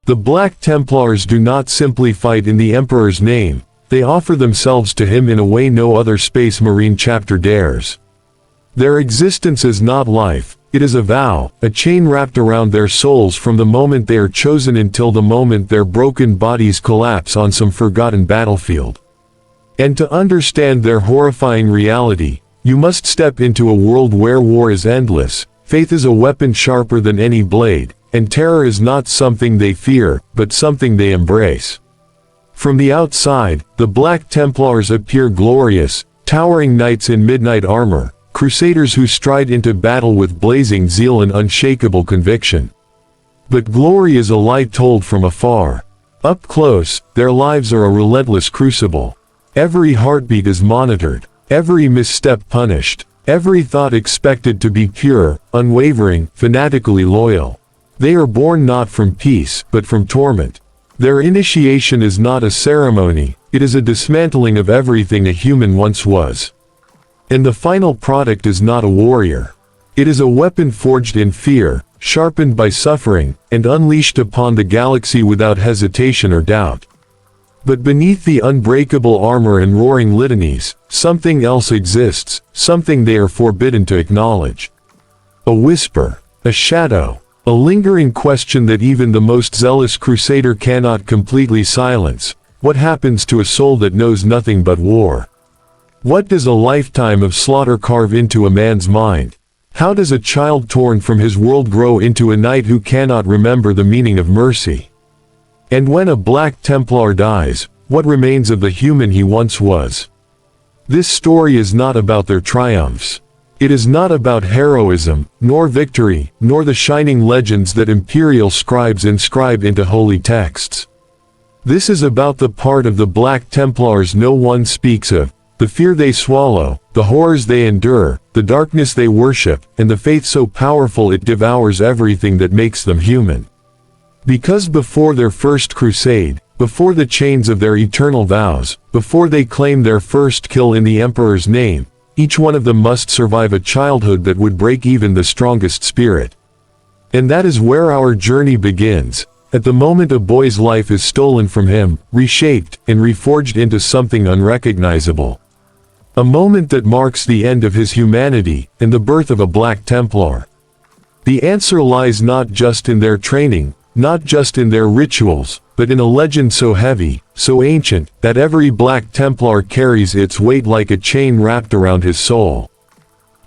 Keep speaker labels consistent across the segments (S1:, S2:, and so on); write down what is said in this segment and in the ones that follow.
S1: The Black Templars do not simply fight in the Emperor's name, they offer themselves to him in a way no other Space Marine chapter dares. Their existence is not life, it is a vow, a chain wrapped around their souls from the moment they are chosen until the moment their broken bodies collapse on some forgotten battlefield. And to understand their horrifying reality, you must step into a world where war is endless, faith is a weapon sharper than any blade, and terror is not something they fear, but something they embrace. From the outside, the Black Templars appear glorious, towering knights in midnight armor, crusaders who stride into battle with blazing zeal and unshakable conviction. But glory is a lie told from afar. Up close, their lives are a relentless crucible. Every heartbeat is monitored, every misstep punished, every thought expected to be pure, unwavering, fanatically loyal. They are born not from peace, but from torment. Their initiation is not a ceremony, it is a dismantling of everything a human once was. And the final product is not a warrior. It is a weapon forged in fear, sharpened by suffering, and unleashed upon the galaxy without hesitation or doubt. But beneath the unbreakable armor and roaring litanies, something else exists, something they are forbidden to acknowledge. A whisper, a shadow, a lingering question that even the most zealous crusader cannot completely silence. What happens to a soul that knows nothing but war? What does a lifetime of slaughter carve into a man's mind? How does a child torn from his world grow into a knight who cannot remember the meaning of mercy? And when a Black Templar dies, what remains of the human he once was? This story is not about their triumphs. It is not about heroism, nor victory, nor the shining legends that imperial scribes inscribe into holy texts. This is about the part of the Black Templars no one speaks of, the fear they swallow, the horrors they endure, the darkness they worship, and the faith so powerful it devours everything that makes them human. Because before their first crusade, before the chains of their eternal vows, before they claim their first kill in the Emperor's name, each one of them must survive a childhood that would break even the strongest spirit. And that is where our journey begins, at the moment a boy's life is stolen from him, reshaped, and reforged into something unrecognizable. A moment that marks the end of his humanity, and the birth of a Black Templar. The answer lies not just in their training, not just in their rituals, but in a legend so heavy, so ancient, that every Black Templar carries its weight like a chain wrapped around his soul.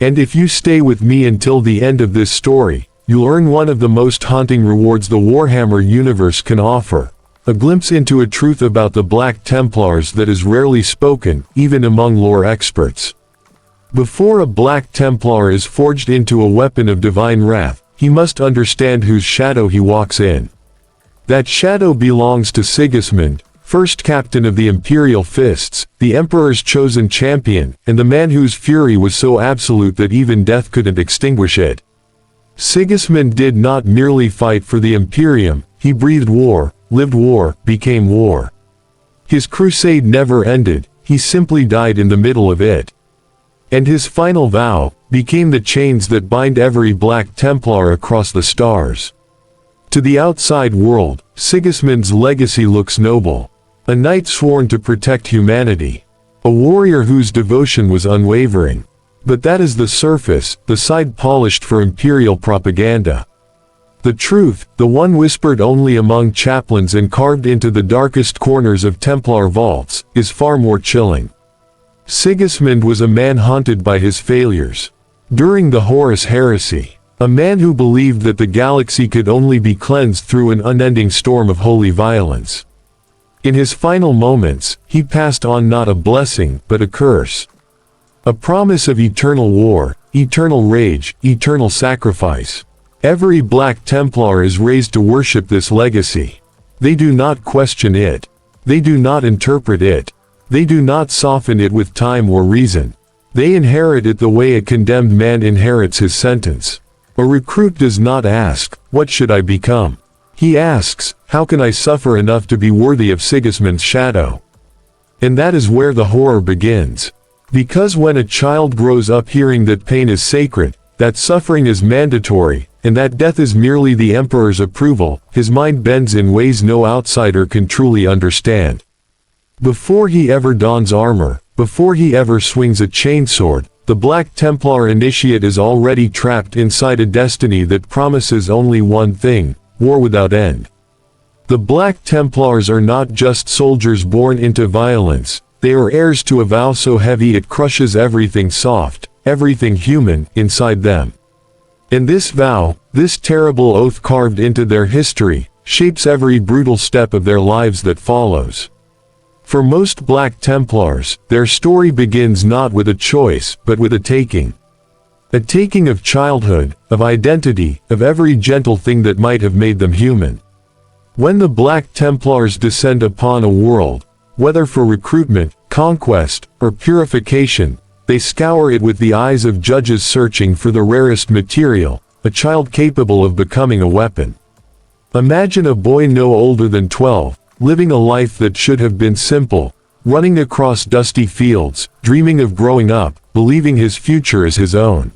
S1: And if you stay with me until the end of this story, you'll earn one of the most haunting rewards the Warhammer universe can offer. A glimpse into a truth about the Black Templars that is rarely spoken, even among lore experts. Before a Black Templar is forged into a weapon of divine wrath, he must understand whose shadow he walks in. That shadow belongs to Sigismund, first captain of the Imperial Fists, the Emperor's chosen champion, and the man whose fury was so absolute that even death couldn't extinguish it. Sigismund did not merely fight for the Imperium, he breathed war, lived war, became war. His crusade never ended, he simply died in the middle of it. And his final vow became the chains that bind every Black Templar across the stars. To the outside world, Sigismund's legacy looks noble. A knight sworn to protect humanity. A warrior whose devotion was unwavering. But that is the surface, the side polished for imperial propaganda. The truth, the one whispered only among chaplains and carved into the darkest corners of Templar vaults, is far more chilling. Sigismund was a man haunted by his failures. During the Horus heresy, a man who believed that the galaxy could only be cleansed through an unending storm of holy violence. In his final moments, he passed on not a blessing, but a curse. A promise of eternal war, eternal rage, eternal sacrifice. Every Black Templar is raised to worship this legacy. They do not question it. They do not interpret it. They do not soften it with time or reason. They inherit it the way a condemned man inherits his sentence. A recruit does not ask, "What should I become?" He asks, "How can I suffer enough to be worthy of Sigismund's shadow?" And that is where the horror begins. Because when a child grows up hearing that pain is sacred, that suffering is mandatory, and that death is merely the Emperor's approval, his mind bends in ways no outsider can truly understand. Before he ever dons armor, before he ever swings a chainsword, the Black Templar initiate is already trapped inside a destiny that promises only one thing: war without end. The Black Templars are not just soldiers born into violence, they are heirs to a vow so heavy it crushes everything soft, everything human, inside them. And this vow, this terrible oath carved into their history, shapes every brutal step of their lives that follows. For most Black Templars, their story begins not with a choice, but with a taking. A taking of childhood, of identity, of every gentle thing that might have made them human. When the Black Templars descend upon a world, whether for recruitment, conquest, or purification, they scour it with the eyes of judges searching for the rarest material, a child capable of becoming a weapon. Imagine a boy no older than 12, living a life that should have been simple, running across dusty fields, dreaming of growing up, believing his future is his own.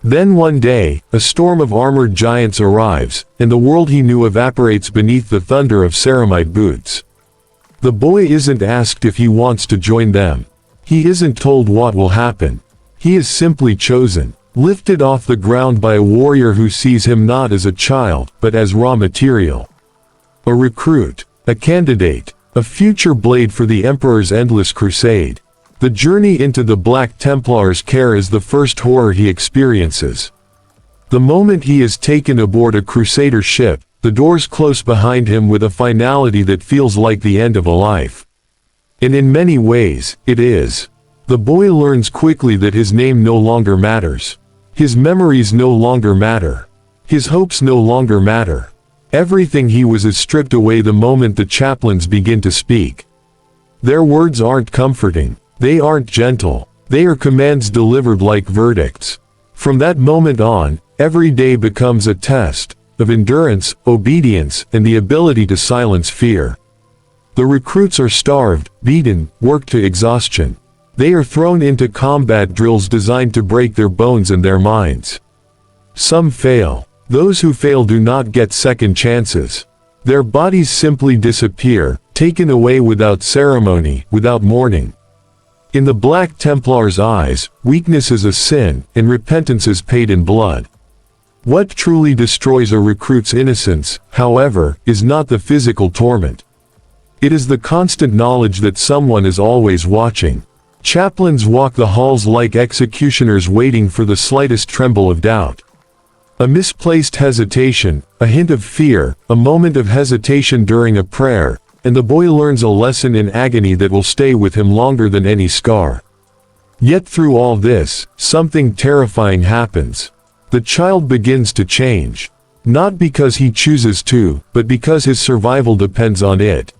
S1: Then one day, a storm of armored giants arrives, and the world he knew evaporates beneath the thunder of ceramite boots. The boy isn't asked if he wants to join them. He isn't told what will happen. He is simply chosen, lifted off the ground by a warrior who sees him not as a child, but as raw material. A recruit, a candidate, a future blade for the Emperor's endless crusade. The journey into the Black Templar's care is the first horror he experiences. The moment he is taken aboard a crusader ship, the doors close behind him with a finality that feels like the end of a life. And in many ways, it is. The boy learns quickly that his name no longer matters. His memories no longer matter. His hopes no longer matter. Everything he was is stripped away the moment the chaplains begin to speak. Their words aren't comforting. They aren't gentle. They are commands delivered like verdicts. From that moment on, every day becomes a test of endurance, obedience, and the ability to silence fear. The recruits are starved, beaten, worked to exhaustion. They are thrown into combat drills designed to break their bones and their minds. Some fail. Those who fail do not get second chances. Their bodies simply disappear, taken away without ceremony, without mourning. In the Black Templar's eyes, weakness is a sin, and repentance is paid in blood. What truly destroys a recruit's innocence, however, is not the physical torment. It is the constant knowledge that someone is always watching. Chaplains walk the halls like executioners waiting for the slightest tremble of doubt. A misplaced hesitation, a hint of fear, a moment of hesitation during a prayer, and the boy learns a lesson in agony that will stay with him longer than any scar. Yet through all this, something terrifying happens. The child begins to change. Not because he chooses to, but because his survival depends on it.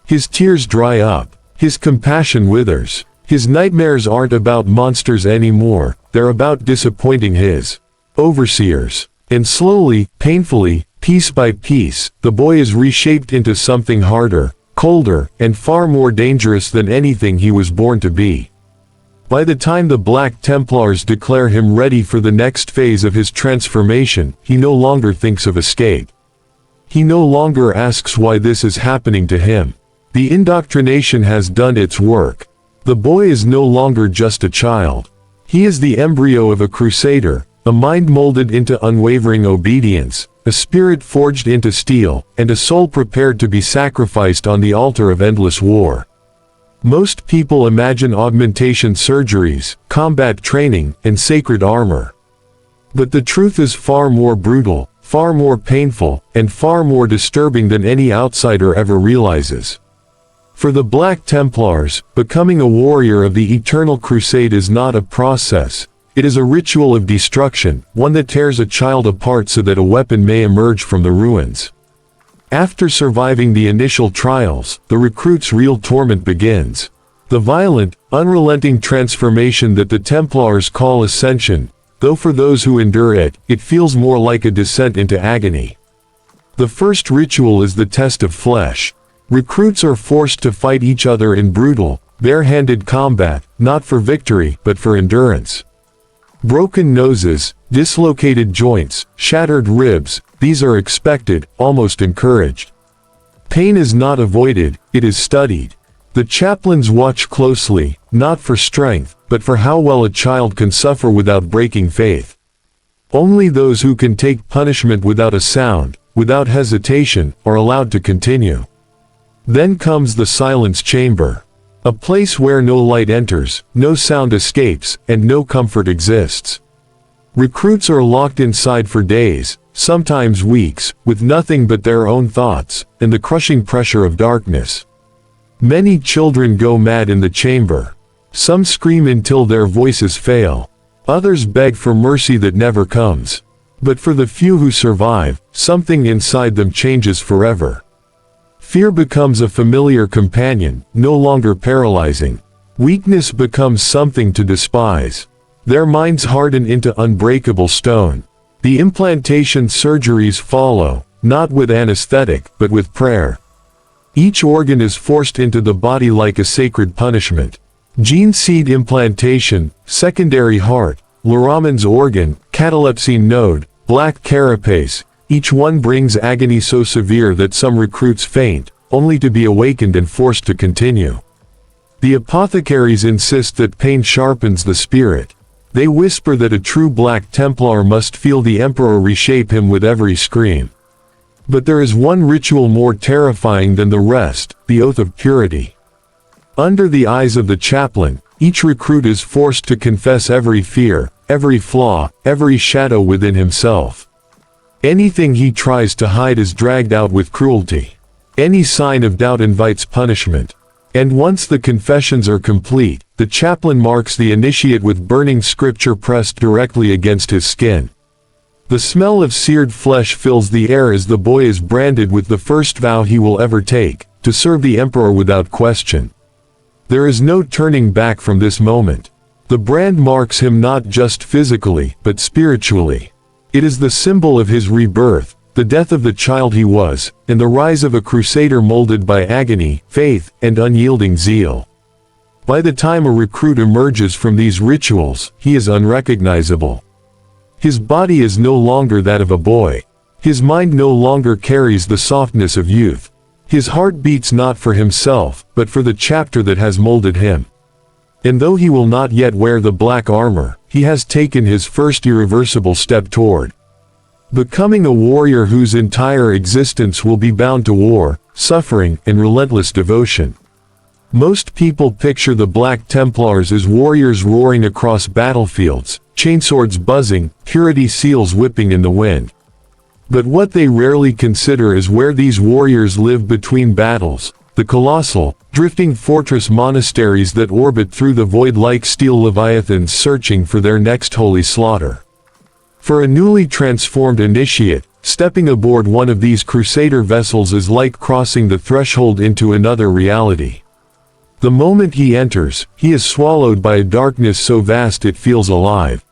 S1: His tears dry up. His compassion withers. His nightmares aren't about monsters anymore, they're about disappointing his overseers. And slowly, painfully, piece by piece, the boy is reshaped into something harder, colder, and far more dangerous than anything he was born to be. By the time the Black Templars declare him ready for the next phase of his transformation, he no longer thinks of escape. He no longer asks why this is happening to him. The indoctrination has done its work. The boy is no longer just a child. He is the embryo of a crusader, a mind molded into unwavering obedience, a spirit forged into steel, and a soul prepared to be sacrificed on the altar of endless war. Most people imagine augmentation surgeries, combat training, and sacred armor. But the truth is far more brutal, far more painful, and far more disturbing than any outsider ever realizes. For the Black Templars, becoming a warrior of the eternal crusade is not a process. It is a ritual of destruction, one that tears a child apart so that a weapon may emerge from the ruins. After surviving the initial trials, the recruit's real torment begins. The violent, unrelenting transformation that the Templars call ascension, though for those who endure it, it feels more like a descent into agony. The first ritual is the test of flesh. Recruits are forced to fight each other in brutal, bare-handed combat, not for victory, but for endurance. Broken noses, dislocated joints, shattered ribs, these are expected, almost encouraged. Pain is not avoided, it is studied. The chaplains watch closely, not for strength, but for how well a child can suffer without breaking faith. Only those who can take punishment without a sound, without hesitation, are allowed to continue. Then comes the silence chamber. A place where no light enters, no sound escapes, and no comfort exists. Recruits are locked inside for days, sometimes weeks, with nothing but their own thoughts, and the crushing pressure of darkness. Many children go mad in the chamber. Some scream until their voices fail. Others beg for mercy that never comes. But for the few who survive, something inside them changes forever. Fear becomes a familiar companion, no longer paralyzing. Weakness becomes something to despise. Their minds harden into unbreakable stone. The implantation surgeries follow, not with anesthetic, but with prayer. Each organ is forced into the body like a sacred punishment. Gene seed implantation, secondary heart, Laraman's organ, catalepsy node, black carapace, each one brings agony so severe that some recruits faint, only to be awakened and forced to continue. The apothecaries insist that pain sharpens the spirit. They whisper that a true Black Templar must feel the Emperor reshape him with every scream. But there is one ritual more terrifying than the rest, the oath of purity. Under the eyes of the chaplain, each recruit is forced to confess every fear, every flaw, every shadow within himself. Anything he tries to hide is dragged out with cruelty. Any sign of doubt invites punishment. And once the confessions are complete, the chaplain marks the initiate with burning scripture pressed directly against his skin. The smell of seared flesh fills the air as the boy is branded with the first vow he will ever take, to serve the Emperor without question. There is no turning back from this moment. The brand marks him not just physically, but spiritually. It is the symbol of his rebirth, the death of the child he was, and the rise of a crusader molded by agony, faith, and unyielding zeal. By the time a recruit emerges from these rituals, he is unrecognizable. His body is no longer that of a boy. His mind no longer carries the softness of youth. His heart beats not for himself, but for the chapter that has molded him. And though he will not yet wear the black armor, he has taken his first irreversible step toward becoming a warrior whose entire existence will be bound to war, suffering, and relentless devotion. Most people picture the Black Templars as warriors roaring across battlefields, chainswords buzzing, purity seals whipping in the wind. But what they rarely consider is where these warriors live between battles, the colossal, drifting fortress monasteries that orbit through the void like steel leviathans searching for their next holy slaughter. For a newly transformed initiate, stepping aboard one of these crusader vessels is like crossing the threshold into another reality. The moment he enters, he is swallowed by a darkness so vast it feels alive.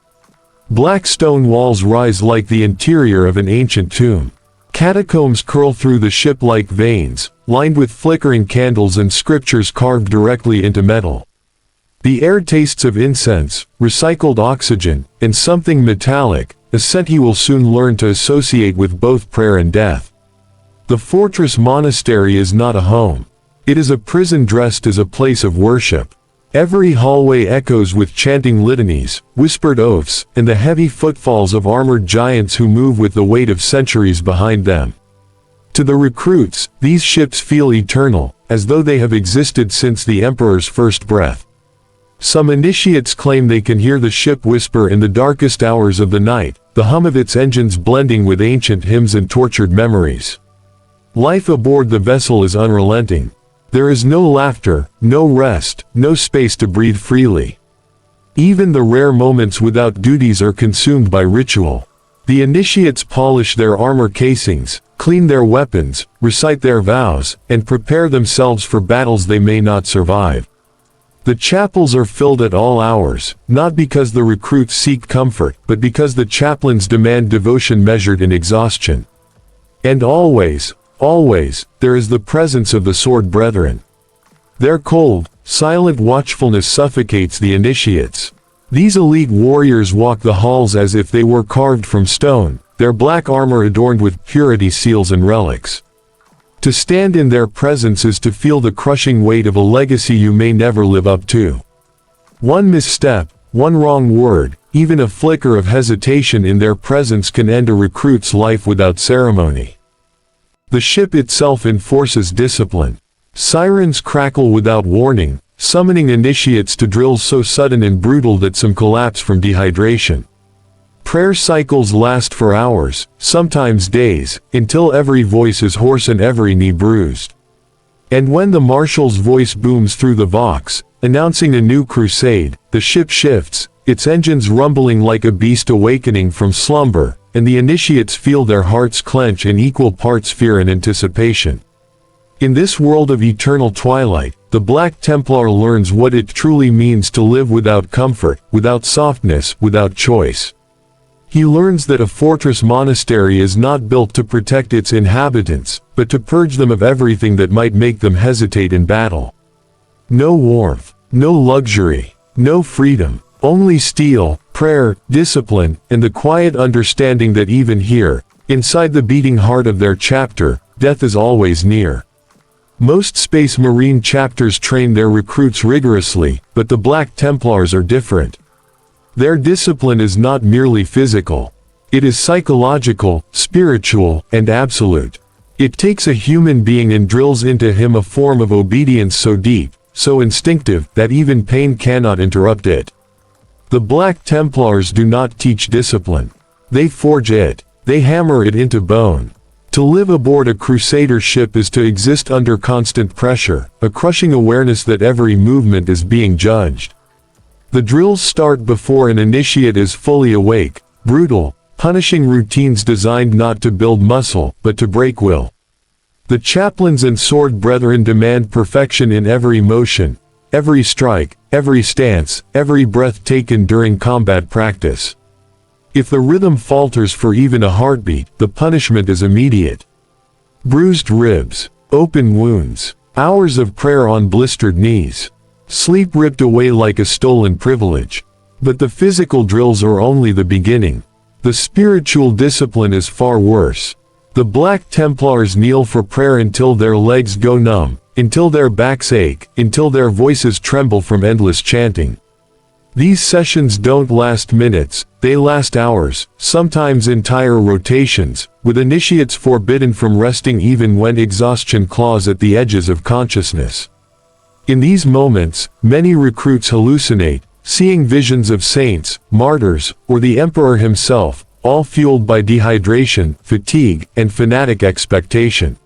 S1: Black stone walls rise like the interior of an ancient tomb. Catacombs curl through the ship like veins, lined with flickering candles and scriptures carved directly into metal. The air tastes of incense, recycled oxygen, and something metallic, a scent he will soon learn to associate with both prayer and death. The fortress monastery is not a home. It is a prison dressed as a place of worship. Every hallway echoes with chanting litanies, whispered oaths, and the heavy footfalls of armored giants who move with the weight of centuries behind them. To the recruits, these ships feel eternal, as though they have existed since the Emperor's first breath. Some initiates claim they can hear the ship whisper in the darkest hours of the night, the hum of its engines blending with ancient hymns and tortured memories. Life aboard the vessel is unrelenting. There is no laughter, no rest, no space to breathe freely. Even the rare moments without duties are consumed by ritual. The initiates polish their armor casings, clean their weapons, recite their vows, and prepare themselves for battles they may not survive. The chapels are filled at all hours, not because the recruits seek comfort, but because the chaplains demand devotion measured in exhaustion. And always, there is the presence of the sword brethren. Their cold, silent watchfulness suffocates the initiates. These elite warriors walk the halls as if they were carved from stone, their black armor adorned with purity seals and relics. To stand in their presence is to feel the crushing weight of a legacy you may never live up to. One misstep, one wrong word, even a flicker of hesitation in their presence can end a recruit's life without ceremony. The ship itself enforces discipline. Sirens crackle without warning, summoning initiates to drills so sudden and brutal that some collapse from dehydration. Prayer cycles last for hours, sometimes days, until every voice is hoarse and every knee bruised. And when the marshal's voice booms through the Vox, announcing a new crusade, the ship shifts, its engines rumbling like a beast awakening from slumber, and the initiates feel their hearts clench in equal parts fear and anticipation. In this world of eternal twilight, the Black Templar learns what it truly means to live without comfort, without softness, without choice. He learns that a fortress monastery is not built to protect its inhabitants, but to purge them of everything that might make them hesitate in battle. No warmth, no luxury, no freedom, only steel, prayer, discipline, and the quiet understanding that even here, inside the beating heart of their chapter, death is always near. Most Space Marine chapters train their recruits rigorously, but the Black Templars are different. Their discipline is not merely physical. It is psychological, spiritual, and absolute. It takes a human being and drills into him a form of obedience so deep, so instinctive, that even pain cannot interrupt it. The Black Templars do not teach discipline. They forge it. They hammer it into bone. To live aboard a crusader ship is to exist under constant pressure, a crushing awareness that every movement is being judged. The drills start before an initiate is fully awake, brutal, punishing routines designed not to build muscle, but to break will. The chaplains and sword brethren demand perfection in every motion, every strike, every stance, every breath taken during combat practice. If the rhythm falters for even a heartbeat, the punishment is immediate. Bruised ribs, open wounds, hours of prayer on blistered knees. Sleep ripped away like a stolen privilege. But the physical drills are only the beginning. The spiritual discipline is far worse. The Black Templars kneel for prayer until their legs go numb, until their backs ache, until their voices tremble from endless chanting. These sessions don't last minutes, they last hours, sometimes entire rotations, with initiates forbidden from resting even when exhaustion claws at the edges of consciousness. In these moments, many recruits hallucinate, seeing visions of saints, martyrs, or the Emperor himself, all fueled by dehydration, fatigue, and fanatic expectation.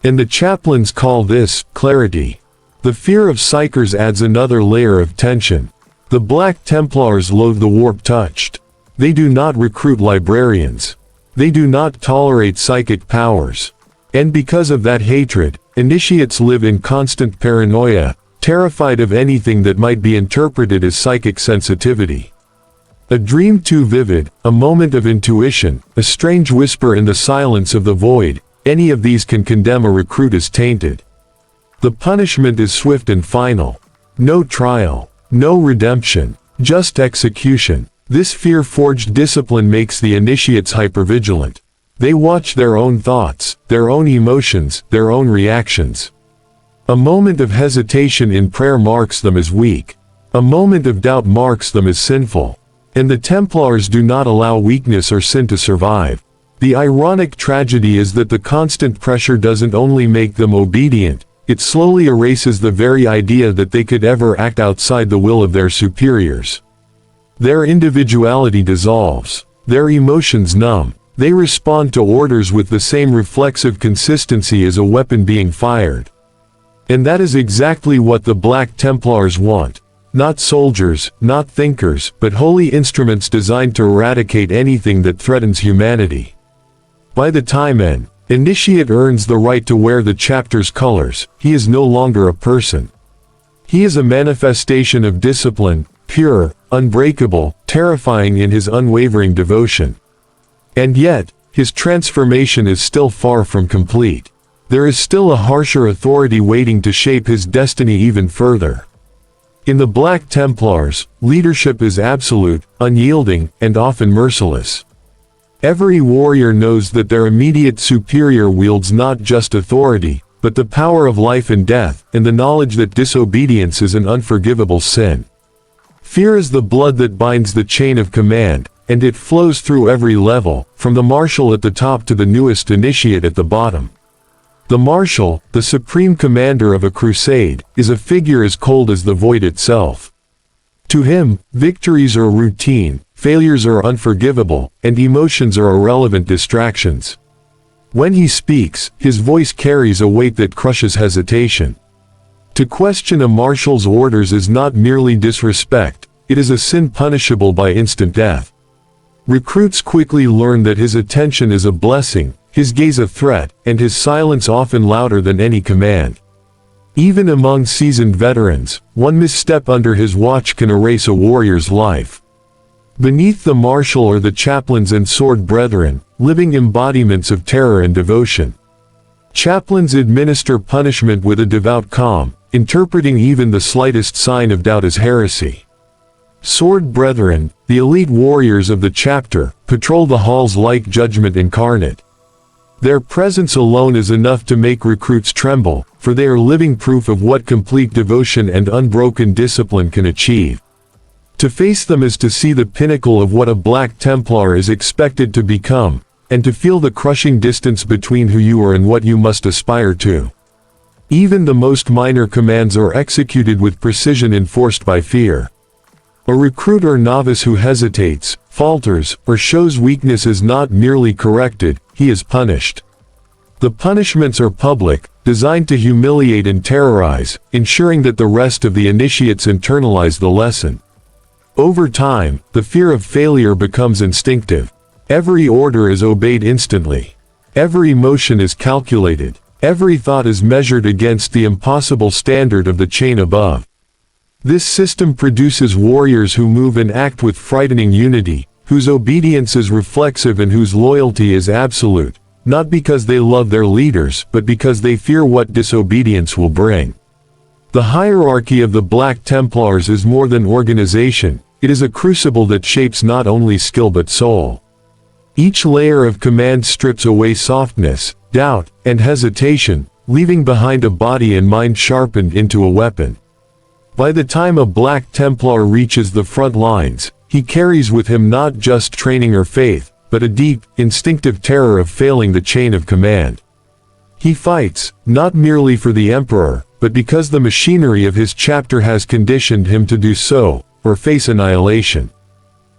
S1: And the chaplains call this clarity. The fear of psychers adds another layer of tension. The Black Templars loathe the warp-touched. They do not recruit librarians. They do not tolerate psychic powers. And because of that hatred, initiates live in constant paranoia, terrified of anything that might be interpreted as psychic sensitivity. A dream too vivid, a moment of intuition, a strange whisper in the silence of the void, any of these can condemn a recruit as tainted. The punishment is swift and final. No trial, no redemption, just execution. This fear-forged discipline makes the initiates hypervigilant. They watch their own thoughts, their own emotions, their own reactions. A moment of hesitation in prayer marks them as weak. A moment of doubt marks them as sinful. And the Templars do not allow weakness or sin to survive. The ironic tragedy is that the constant pressure doesn't only make them obedient, it slowly erases the very idea that they could ever act outside the will of their superiors. Their individuality dissolves. Their emotions numb. They respond to orders with the same reflexive consistency as a weapon being fired. And that is exactly what the Black Templars want. Not soldiers, not thinkers, but holy instruments designed to eradicate anything that threatens humanity. By the time an initiate earns the right to wear the chapter's colors, he is no longer a person. He is a manifestation of discipline, pure, unbreakable, terrifying in his unwavering devotion. And yet, his transformation is still far from complete. There is still a harsher authority waiting to shape his destiny even further. In the Black Templars, leadership is absolute, unyielding, and often merciless. Every warrior knows that their immediate superior wields not just authority, but the power of life and death, and the knowledge that disobedience is an unforgivable sin. Fear is the blood that binds the chain of command, and it flows through every level, from the marshal at the top to the newest initiate at the bottom. The marshal, the supreme commander of a crusade, is a figure as cold as the void itself. To him, victories are routine, failures are unforgivable, and emotions are irrelevant distractions. When he speaks, his voice carries a weight that crushes hesitation. To question a marshal's orders is not merely disrespect, it is a sin punishable by instant death. Recruits quickly learn that his attention is a blessing, his gaze a threat, and his silence often louder than any command. Even among seasoned veterans, one misstep under his watch can erase a warrior's life. Beneath the marshal are the chaplains and sword brethren, living embodiments of terror and devotion. Chaplains administer punishment with a devout calm, interpreting even the slightest sign of doubt as heresy. Sword brethren, the elite warriors of the chapter, patrol the halls like judgment incarnate. Their presence alone is enough to make recruits tremble, for they are living proof of what complete devotion and unbroken discipline can achieve. To face them is to see the pinnacle of what a Black Templar is expected to become, and to feel the crushing distance between who you are and what you must aspire to. Even the most minor commands are executed with precision enforced by fear. A recruit or novice who hesitates, falters, or shows weakness is not merely corrected, he is punished. The punishments are public, designed to humiliate and terrorize, ensuring that the rest of the initiates internalize the lesson. Over time, the fear of failure becomes instinctive. Every order is obeyed instantly. Every motion is calculated. Every thought is measured against the impossible standard of the chain above. This system produces warriors who move and act with frightening unity, whose obedience is reflexive and whose loyalty is absolute, not because they love their leaders but because they fear what disobedience will bring. The hierarchy of the Black Templars is more than organization, it is a crucible that shapes not only skill but soul. Each layer of command strips away softness, doubt, and hesitation, leaving behind a body and mind sharpened into a weapon. By the time a Black Templar reaches the front lines, he carries with him not just training or faith, but a deep, instinctive terror of failing the chain of command. He fights, not merely for the Emperor, but because the machinery of his chapter has conditioned him to do so, or face annihilation.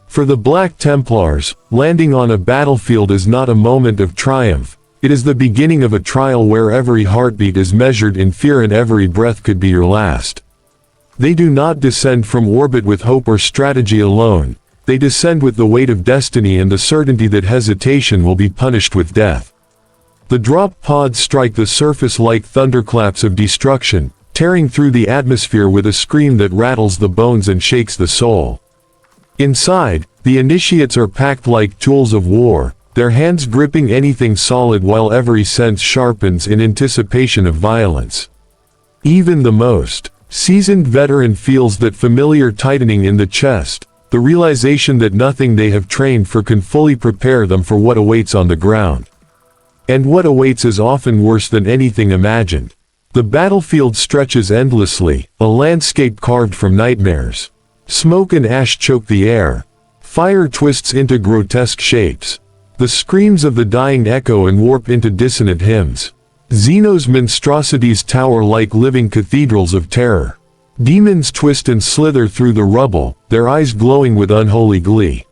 S1: For the Black Templars, landing on a battlefield is not a moment of triumph, it is the beginning of a trial where every heartbeat is measured in fear and every breath could be your last. They do not descend from orbit with hope or strategy alone, they descend with the weight of destiny and the certainty that hesitation will be punished with death. The drop pods strike the surface like thunderclaps of destruction, tearing through the atmosphere with a scream that rattles the bones and shakes the soul. Inside, the initiates are packed like tools of war, their hands gripping anything solid while every sense sharpens in anticipation of violence. Even the most seasoned veteran feels that familiar tightening in the chest, the realization that nothing they have trained for can fully prepare them for what awaits on the ground. And what awaits is often worse than anything imagined. The battlefield stretches endlessly, a landscape carved from nightmares. Smoke and ash choke the air. Fire twists into grotesque shapes. The screams of the dying echo and warp into dissonant hymns. Xeno's monstrosities tower like living cathedrals of terror. Demons twist and slither through the rubble, their eyes glowing with unholy glee.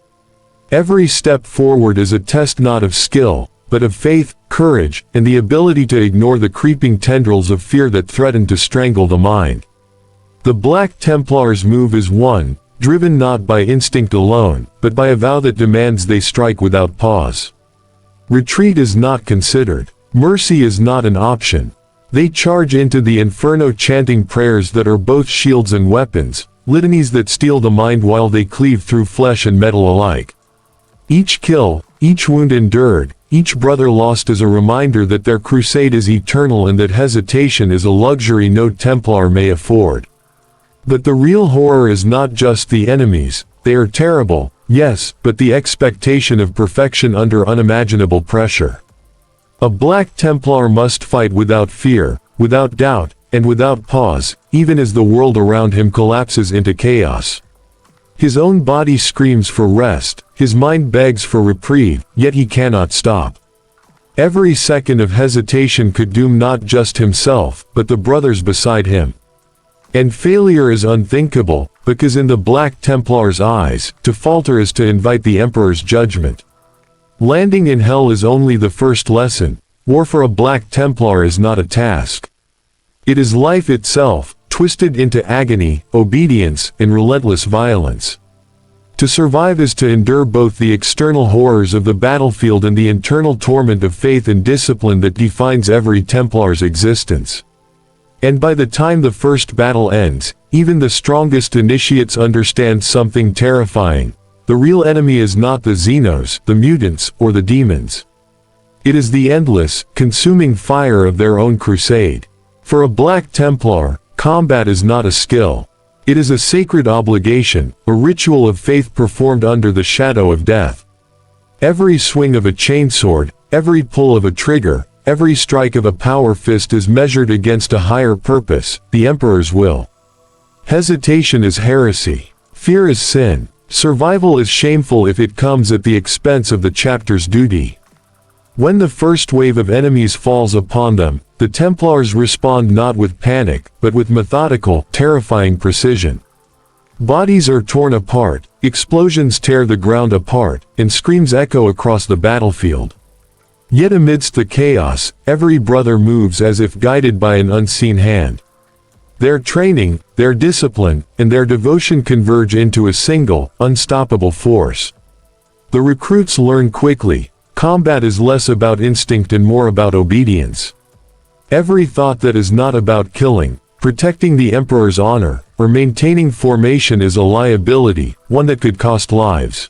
S1: Every step forward is a test not of skill, but of faith, courage, and the ability to ignore the creeping tendrils of fear that threaten to strangle the mind. The Black Templars' move is one, driven not by instinct alone, but by a vow that demands they strike without pause. Retreat is not considered. Mercy is not an option. They charge into the inferno chanting prayers that are both shields and weapons, litanies that steel the mind while they cleave through flesh and metal alike. Each kill, each wound endured, each brother lost is a reminder that their crusade is eternal and that hesitation is a luxury no Templar may afford. But the real horror is not just the enemies. They are terrible, yes, but the expectation of perfection under unimaginable pressure. A Black Templar must fight without fear, without doubt, and without pause, even as the world around him collapses into chaos. His own body screams for rest, his mind begs for reprieve, yet he cannot stop. Every second of hesitation could doom not just himself, but the brothers beside him. And failure is unthinkable, because in the Black Templar's eyes, to falter is to invite the Emperor's judgment. Landing in hell is only the first lesson. War for a Black Templar is not a task. It is life itself, twisted into agony, obedience, and relentless violence. To survive is to endure both the external horrors of the battlefield and the internal torment of faith and discipline that defines every Templar's existence. And by the time the first battle ends, even the strongest initiates understand something terrifying. The real enemy is not the Xenos, the mutants, or the demons. It is the endless, consuming fire of their own crusade. For a Black Templar, combat is not a skill. It is a sacred obligation, a ritual of faith performed under the shadow of death. Every swing of a chainsword, every pull of a trigger, every strike of a power fist is measured against a higher purpose, the Emperor's will. Hesitation is heresy. Fear is sin. Survival is shameful if it comes at the expense of the chapter's duty. When the first wave of enemies falls upon them, the Templars respond not with panic, but with methodical, terrifying precision. Bodies are torn apart, explosions tear the ground apart, and screams echo across the battlefield. Yet amidst the chaos, every brother moves as if guided by an unseen hand. Their training, their discipline, and their devotion converge into a single, unstoppable force. The recruits learn quickly. Combat is less about instinct and more about obedience. Every thought that is not about killing, protecting the Emperor's honor, or maintaining formation is a liability, one that could cost lives.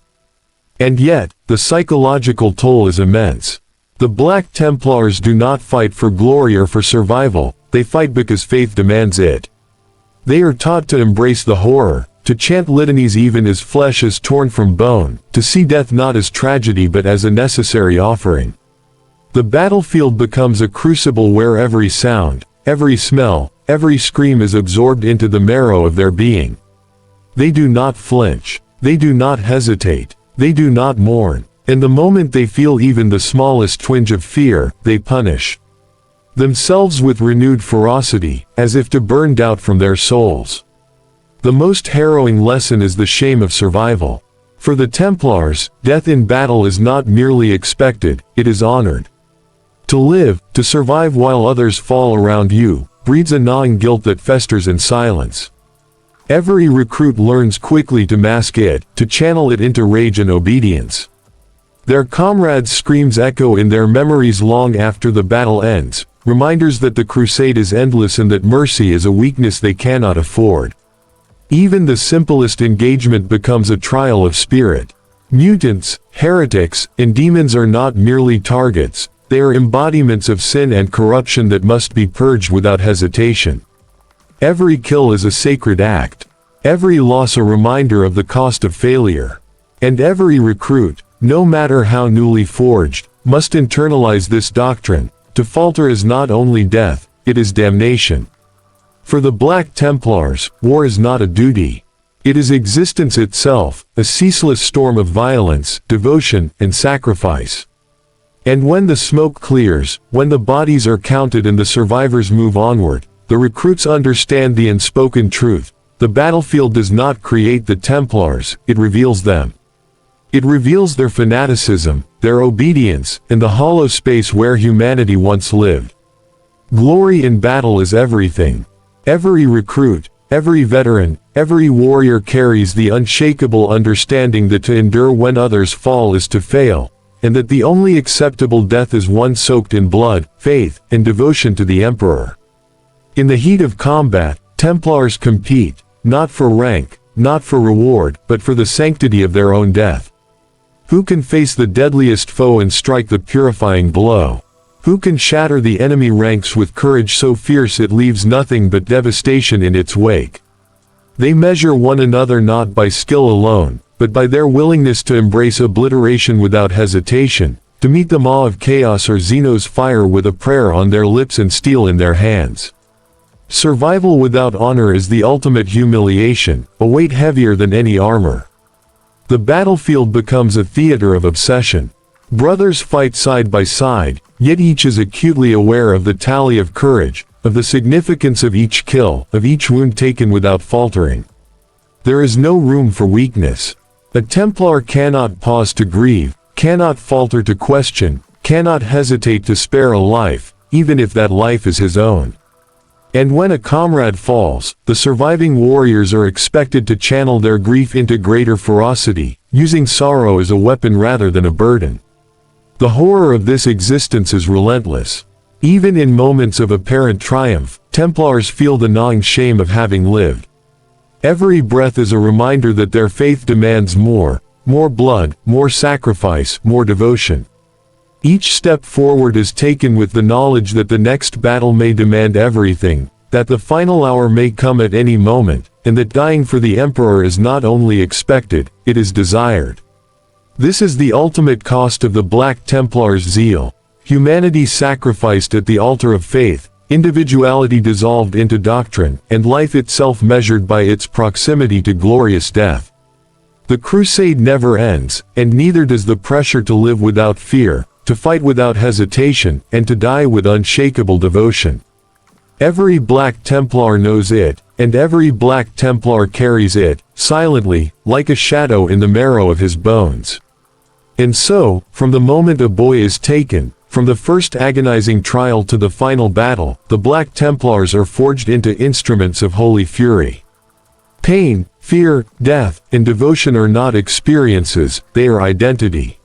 S1: And yet, the psychological toll is immense. The Black Templars do not fight for glory or for survival, they fight because faith demands it. They are taught to embrace the horror, to chant litanies even as flesh is torn from bone, to see death not as tragedy but as a necessary offering. The battlefield becomes a crucible where every sound, every smell, every scream is absorbed into the marrow of their being. They do not flinch. They do not hesitate. They do not mourn. And the moment they feel even the smallest twinge of fear, they punish themselves with renewed ferocity, as if to burn doubt from their souls. The most harrowing lesson is the shame of survival. For the Templars, death in battle is not merely expected, it is honored. To live, to survive while others fall around you, breeds a gnawing guilt that festers in silence. Every recruit learns quickly to mask it, to channel it into rage and obedience. Their comrades' screams echo in their memories long after the battle ends, reminders that the crusade is endless and that mercy is a weakness they cannot afford. Even the simplest engagement becomes a trial of spirit. Mutants, heretics, and demons are not merely targets, they are embodiments of sin and corruption that must be purged without hesitation. Every kill is a sacred act. Every loss a reminder of the cost of failure. And every recruit, no matter how newly forged, must internalize this doctrine. To falter is not only death, it is damnation. For the Black Templars, war is not a duty. It is existence itself, a ceaseless storm of violence, devotion, and sacrifice. And when the smoke clears, when the bodies are counted and the survivors move onward, the recruits understand the unspoken truth. The battlefield does not create the Templars, it reveals them. It reveals their fanaticism, their obedience, and the hollow space where humanity once lived. Glory in battle is everything. Every recruit, every veteran, every warrior carries the unshakable understanding that to endure when others fall is to fail, and that the only acceptable death is one soaked in blood, faith, and devotion to the Emperor. In the heat of combat, Templars compete, not for rank, not for reward, but for the sanctity of their own death. Who can face the deadliest foe and strike the purifying blow? Who can shatter the enemy ranks with courage so fierce it leaves nothing but devastation in its wake? They measure one another not by skill alone, but by their willingness to embrace obliteration without hesitation, to meet the maw of chaos or Xeno's fire with a prayer on their lips and steel in their hands. Survival without honor is the ultimate humiliation, a weight heavier than any armor. The battlefield becomes a theater of obsession. Brothers fight side by side, yet each is acutely aware of the tally of courage, of the significance of each kill, of each wound taken without faltering. There is no room for weakness. A Templar cannot pause to grieve, cannot falter to question, cannot hesitate to spare a life, even if that life is his own. And when a comrade falls, the surviving warriors are expected to channel their grief into greater ferocity, using sorrow as a weapon rather than a burden. The horror of this existence is relentless. Even in moments of apparent triumph, Templars feel the gnawing shame of having lived. Every breath is a reminder that their faith demands more blood, more sacrifice, more devotion. Each step forward is taken with the knowledge that the next battle may demand everything, that the final hour may come at any moment, and that dying for the Emperor is not only expected, it is desired. This is the ultimate cost of the Black Templars' zeal. Humanity sacrificed at the altar of faith, individuality dissolved into doctrine, and life itself measured by its proximity to glorious death. The crusade never ends, and neither does the pressure to live without fear, to fight without hesitation, and to die with unshakable devotion. Every Black Templar knows it, and every Black Templar carries it, silently, like a shadow in the marrow of his bones. And so, from the moment a boy is taken, from the first agonizing trial to the final battle, the Black Templars are forged into instruments of holy fury. Pain, fear, death, and devotion are not experiences, they are identity.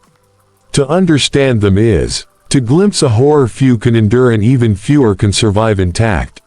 S1: To understand them is to glimpse a horror few can endure and even fewer can survive intact.